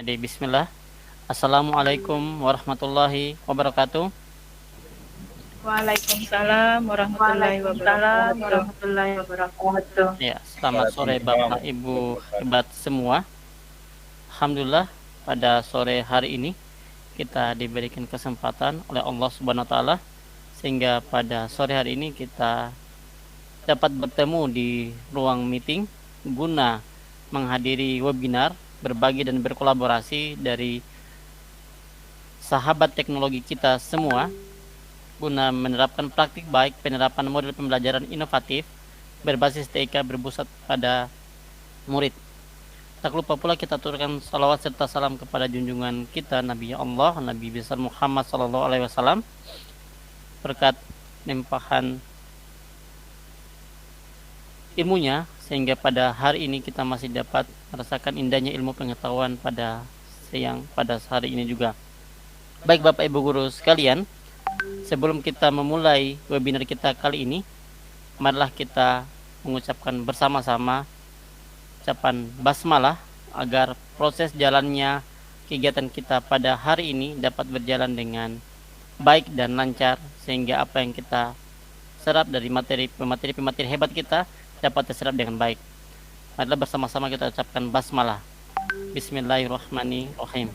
Jadi bismillah. Assalamualaikum warahmatullahi wabarakatuh. Waalaikumsalam warahmatullahi Waalaikumsalam wabarakatuh. warahmatullahi wabarakatuh. Ya, selamat sore Bapak Ibu hebat semua. Alhamdulillah pada sore hari ini kita diberikan kesempatan oleh Allah Subhanahu wa taala sehingga pada sore hari ini kita dapat bertemu di ruang meeting guna menghadiri webinar berbagi dan berkolaborasi dari sahabat teknologi kita semua guna menerapkan praktik baik penerapan model pembelajaran inovatif berbasis TIK berpusat pada murid. Tak lupa pula kita aturkan salawat serta salam kepada junjungan kita Nabi Allah Nabi besar Muhammad SAW berkat limpahan ilmunya sehingga pada hari ini kita masih dapat merasakan indahnya ilmu pengetahuan pada hari ini juga. Baik Bapak Ibu guru sekalian, sebelum kita memulai webinar kita kali ini, marilah kita mengucapkan bersama-sama ucapan basmalah agar proses jalannya kegiatan kita pada hari ini dapat berjalan dengan baik dan lancar sehingga apa yang kita serap dari materi-pemateri hebat kita dapat terserap dengan baik. Marilah bersama-sama kita ucapkan basmalah. Bismillahirrahmanirrahim.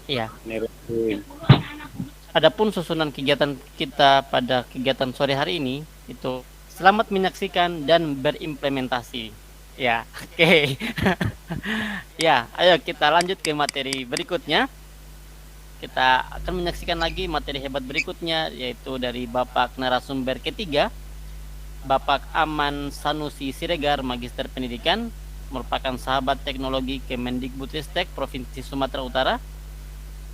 Iya. Adapun susunan kegiatan kita pada kegiatan sore hari ini itu selamat menyaksikan dan berimplementasi. Ya, oke. Ya, ayo kita lanjut ke materi berikutnya. Kita akan menyaksikan lagi materi hebat berikutnya yaitu dari Bapak narasumber ketiga, Bapak Aman Sanusi Siregar, Magister Pendidikan, merupakan sahabat teknologi Kemendikbudristek Provinsi Sumatera Utara,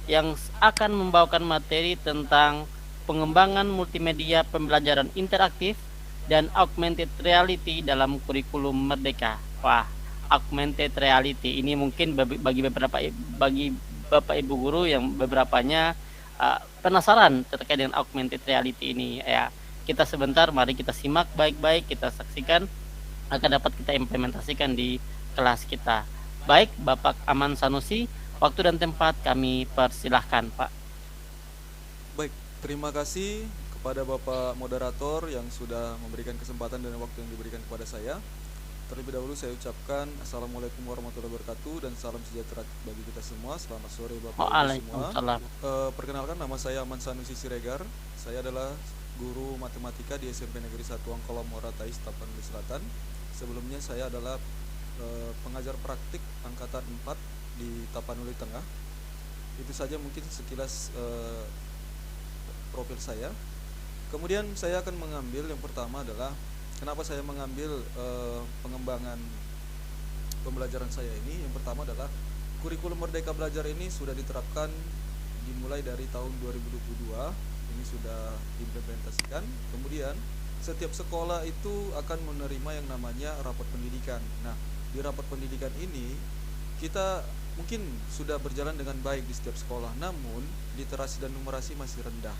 yang akan membawakan materi tentang pengembangan multimedia pembelajaran interaktif dan augmented reality dalam kurikulum Merdeka. Wah, augmented reality ini mungkin bagi Bapak Ibu guru yang beberapanya penasaran terkait dengan augmented reality ini ya. Kita sebentar, mari kita simak baik-baik, kita saksikan agar dapat kita implementasikan di kelas kita. Baik, Bapak Aman Sanusi, waktu dan tempat kami persilahkan, Pak. Baik, terima kasih kepada Bapak Moderator yang sudah memberikan kesempatan dan waktu yang diberikan kepada saya. Terlebih dahulu saya ucapkan Assalamualaikum warahmatullahi wabarakatuh dan salam sejahtera bagi kita semua. Selamat sore Bapak Ibu semua. Perkenalkan, nama saya Aman Sanusi Siregar. Saya adalah guru matematika di SMP Negeri 1 Angkola Muara Tais, Tapanuli Selatan. Sebelumnya saya adalah pengajar praktik angkatan 4 di Tapanuli Tengah. Itu saja mungkin sekilas profil saya. Kemudian saya akan mengambil yang pertama adalah kenapa saya mengambil pengembangan pembelajaran saya ini. Yang pertama adalah kurikulum Merdeka Belajar ini sudah diterapkan dimulai dari tahun 2022. Ini sudah diimplementasikan. Kemudian setiap sekolah itu akan menerima yang namanya rapot pendidikan. Nah, di rapot pendidikan ini kita mungkin sudah berjalan dengan baik di setiap sekolah, namun literasi dan numerasi masih rendah.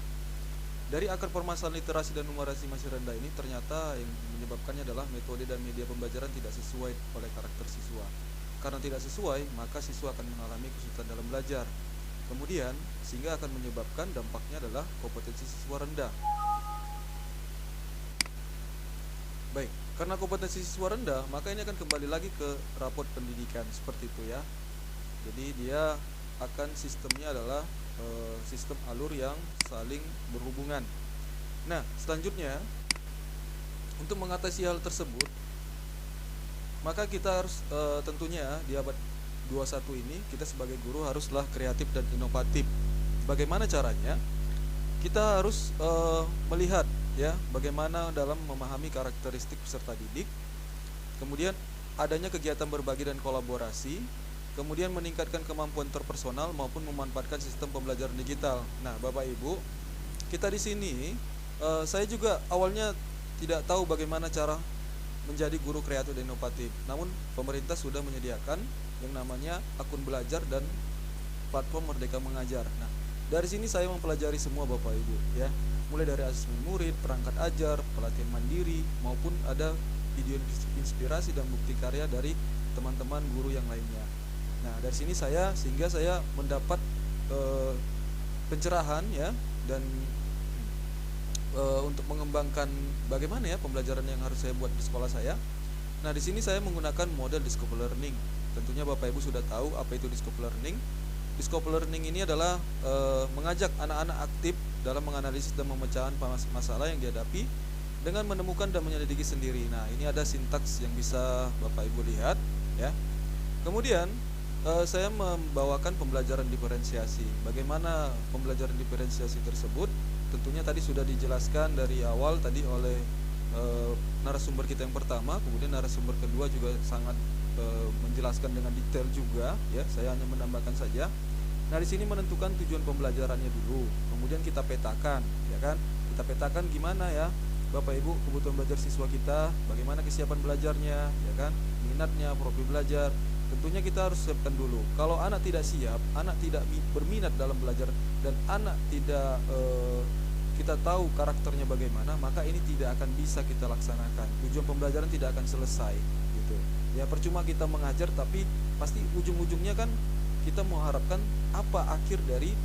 Dari akar permasalahan literasi dan numerasi masih rendah ini ternyata yang menyebabkannya adalah metode dan media pembelajaran tidak sesuai oleh karakter siswa. Karena tidak sesuai, maka siswa akan mengalami kesulitan dalam belajar. Kemudian, sehingga akan menyebabkan dampaknya adalah kompetensi siswa rendah. Baik, karena kompetensi siswa rendah, maka ini akan kembali lagi ke rapot pendidikan seperti itu ya. Jadi dia akan sistemnya adalah sistem alur yang saling berhubungan. Nah, selanjutnya untuk mengatasi hal tersebut, maka kita harus tentunya di abad 21 ini kita sebagai guru haruslah kreatif dan inovatif. Bagaimana caranya? Kita harus melihat ya bagaimana dalam memahami karakteristik peserta didik. Kemudian adanya kegiatan berbagi dan kolaborasi. Kemudian meningkatkan kemampuan interpersonal maupun memanfaatkan sistem pembelajaran digital. Nah, Bapak Ibu, kita di sini saya juga awalnya tidak tahu bagaimana cara menjadi guru kreatif dan inovatif. Namun pemerintah sudah menyediakan yang namanya akun belajar dan platform Merdeka Mengajar. Nah, dari sini saya mempelajari semua Bapak Ibu ya. Mulai dari asesmen murid, perangkat ajar, pelatihan mandiri maupun ada video inspirasi dan bukti karya dari teman-teman guru yang lainnya. Nah, dari sini sehingga saya mendapat pencerahan ya, dan untuk mengembangkan bagaimana ya pembelajaran yang harus saya buat di sekolah saya. Nah, di sini saya menggunakan model discovery learning. Tentunya Bapak Ibu sudah tahu apa itu discovery learning. Discovery learning ini adalah mengajak anak-anak aktif dalam menganalisis dan memecahkan masalah yang dihadapi dengan menemukan dan menyelidiki sendiri. Nah, ini ada sintaks yang bisa Bapak Ibu lihat ya. Kemudian saya membawakan pembelajaran diferensiasi. Bagaimana pembelajaran diferensiasi tersebut? Tentunya tadi sudah dijelaskan dari awal tadi oleh narasumber kita yang pertama, kemudian narasumber kedua juga sangat menjelaskan dengan detail juga ya. Saya hanya menambahkan saja. Nah, di sini menentukan tujuan pembelajarannya dulu, kemudian kita petakan ya kan. Kita petakan gimana ya Bapak Ibu kebutuhan belajar siswa kita, bagaimana kesiapan belajarnya ya kan, minatnya, profil belajar. Tentunya kita harus siapkan dulu. Kalau anak tidak siap, anak tidak berminat dalam belajar, dan anak tidak kita tahu karakternya bagaimana, maka ini tidak akan bisa kita laksanakan. Tujuan pembelajaran tidak akan selesai gitu. Ya percuma kita mengajar, tapi pasti ujung-ujungnya kan kita mengharapkan apa akhir dari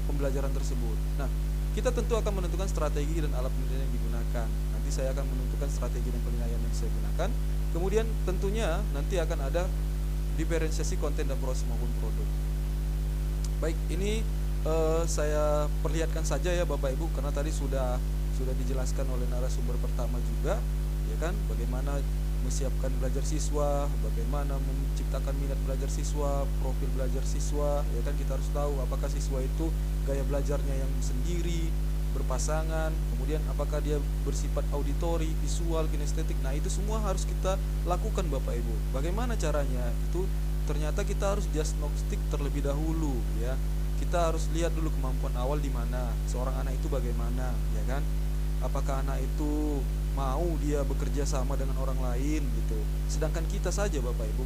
pembelajaran tersebut. Nah, kita tentu akan menentukan strategi dan alat penilaian yang digunakan. Nanti saya akan menentukan strategi dan penilaian yang saya gunakan. Kemudian tentunya nanti akan ada diferensiasi konten dan proses maupun produk. Baik, ini saya perlihatkan saja ya Bapak Ibu, karena tadi sudah dijelaskan oleh narasumber pertama juga ya kan, bagaimana menyiapkan belajar siswa, bagaimana menciptakan minat belajar siswa, profil belajar siswa ya kan. Kita harus tahu apakah siswa itu gaya belajarnya yang sendiri, berpasangan, kemudian apakah dia bersifat auditori, visual, kinestetik. Nah, itu semua harus kita lakukan Bapak Ibu. Bagaimana caranya? Itu ternyata kita harus diagnostik terlebih dahulu ya. Kita harus lihat dulu kemampuan awal di mana, seorang anak itu bagaimana ya kan. Apakah anak itu mau dia bekerja sama dengan orang lain gitu. Sedangkan kita saja Bapak Ibu,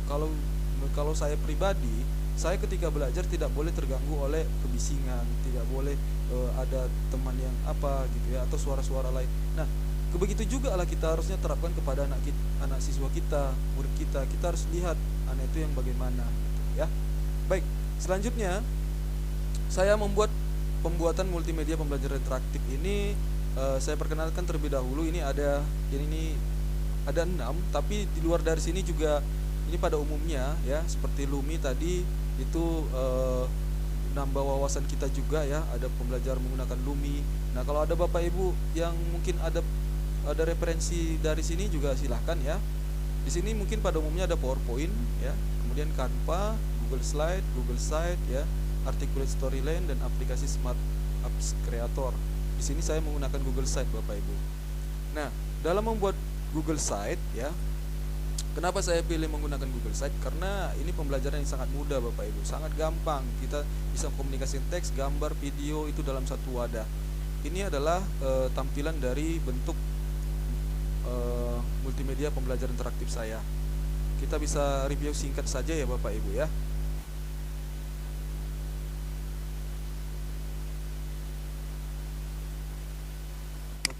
kalau saya pribadi, saya ketika belajar tidak boleh terganggu oleh kebisingan, tidak boleh ada teman yang apa gitu ya, atau suara-suara lain. Nah, begitu juga lah kita harusnya terapkan kepada anak siswa kita, murid kita. Kita harus lihat anak itu yang bagaimana gitu ya. Baik, selanjutnya saya membuat pembuatan multimedia pembelajaran interaktif ini. Saya perkenalkan terlebih dahulu. Ini ada 6, tapi di luar dari sini juga ini pada umumnya ya, seperti Lumi tadi itu nambah wawasan kita juga ya, ada pembelajaran menggunakan Lumi. Nah, kalau ada Bapak Ibu yang mungkin ada referensi dari sini juga silahkan ya. Di sini mungkin pada umumnya ada PowerPoint ya, kemudian Canva, Google Slide, Google Site ya, Articulate Storyline, dan aplikasi Smart Apps Creator. Di sini saya menggunakan Google Site Bapak Ibu. Nah, dalam membuat Google Site ya, kenapa saya pilih menggunakan Google Site? Karena ini pembelajaran yang sangat mudah Bapak Ibu, sangat gampang. Kita bisa komunikasikan teks, gambar, video itu dalam satu wadah. Ini adalah tampilan dari bentuk multimedia pembelajaran interaktif saya. Kita bisa review singkat saja ya Bapak Ibu ya.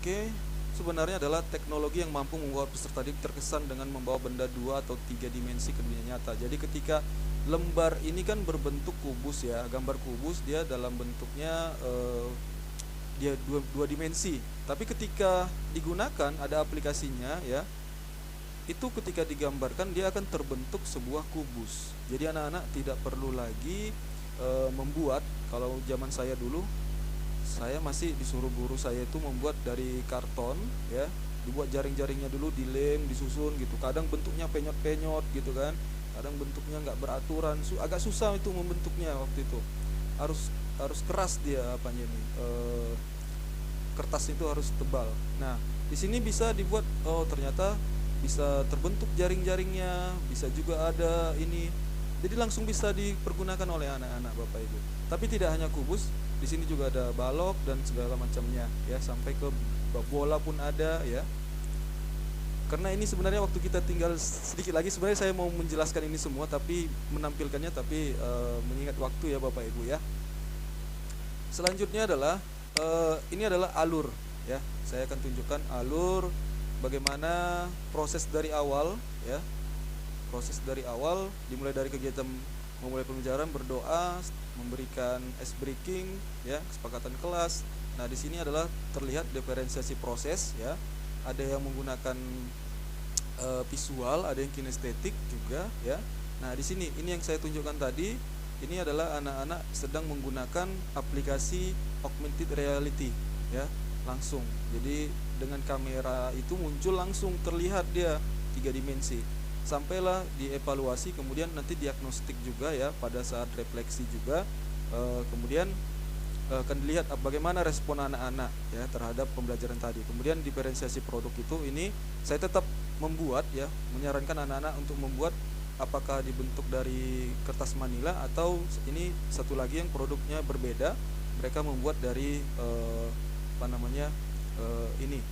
Oke, sebenarnya adalah teknologi yang mampu membuat peserta didik terkesan dengan membawa benda 2 atau 3 dimensi ke dunia nyata. Jadi ketika lembar ini kan berbentuk kubus ya, gambar kubus, dia dalam bentuknya dia dua dimensi. Tapi ketika digunakan ada aplikasinya ya, itu ketika digambarkan dia akan terbentuk sebuah kubus. Jadi anak-anak tidak perlu lagi membuat. Kalau zaman saya dulu, saya masih disuruh guru saya itu membuat dari karton ya, dibuat jaring-jaringnya dulu, dilem, disusun gitu. Kadang bentuknya penyot-penyot gitu kan, kadang bentuknya nggak beraturan, agak susah itu membentuknya waktu itu. Harus keras dia apanya ini, kertas itu harus tebal. Nah, di sini bisa dibuat, oh ternyata bisa terbentuk jaring-jaringnya, bisa juga ada ini. Jadi langsung bisa dipergunakan oleh anak-anak Bapak Ibu. Tapi tidak hanya kubus, di sini juga ada balok dan segala macamnya ya, sampai ke bola pun ada ya. Karena ini sebenarnya waktu kita tinggal sedikit lagi, sebenarnya saya mau menjelaskan ini semua tapi menampilkannya, tapi mengingat waktu ya Bapak Ibu ya. Selanjutnya adalah ini adalah alur ya. Saya akan tunjukkan alur bagaimana proses dari awal ya. proses dari awal dimulai dari kegiatan memulai pembelajaran, berdoa, memberikan ice breaking, ya, kesepakatan kelas. Nah, di sini adalah terlihat diferensiasi proses, ya. Ada yang menggunakan visual, ada yang kinestetik juga, ya. Nah, di sini ini yang saya tunjukkan tadi, ini adalah anak-anak sedang menggunakan aplikasi augmented reality, ya, langsung. Jadi dengan kamera itu muncul langsung terlihat dia 3 dimensi. Sampailah dievaluasi, kemudian nanti diagnostik juga, ya, pada saat refleksi juga. Kemudian akan dilihat bagaimana respon anak-anak, ya, terhadap pembelajaran tadi. Kemudian diferensiasi produk itu ini saya tetap membuat, ya, menyarankan anak-anak untuk membuat apakah dibentuk dari kertas manila atau ini satu lagi yang produknya berbeda, mereka membuat dari ini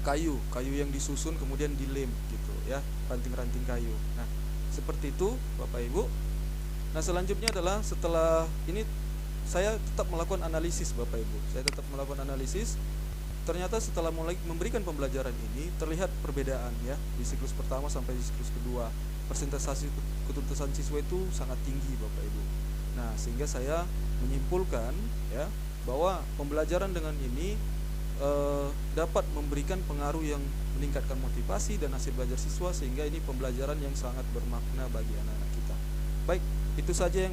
kayu yang disusun kemudian dilem gitu, ya, ranting-ranting kayu. Nah, seperti itu Bapak Ibu. Nah, selanjutnya adalah setelah ini saya tetap melakukan analisis Bapak Ibu. Saya tetap melakukan analisis. Ternyata setelah mulai memberikan pembelajaran ini terlihat perbedaan, ya, di siklus pertama sampai di siklus kedua. Persentase ketuntasan siswa itu sangat tinggi Bapak Ibu. Nah, sehingga saya menyimpulkan, ya, bahwa pembelajaran dengan ini dapat memberikan pengaruh yang meningkatkan motivasi dan hasil belajar siswa, sehingga ini pembelajaran yang sangat bermakna bagi anak-anak kita. Baik, itu saja yang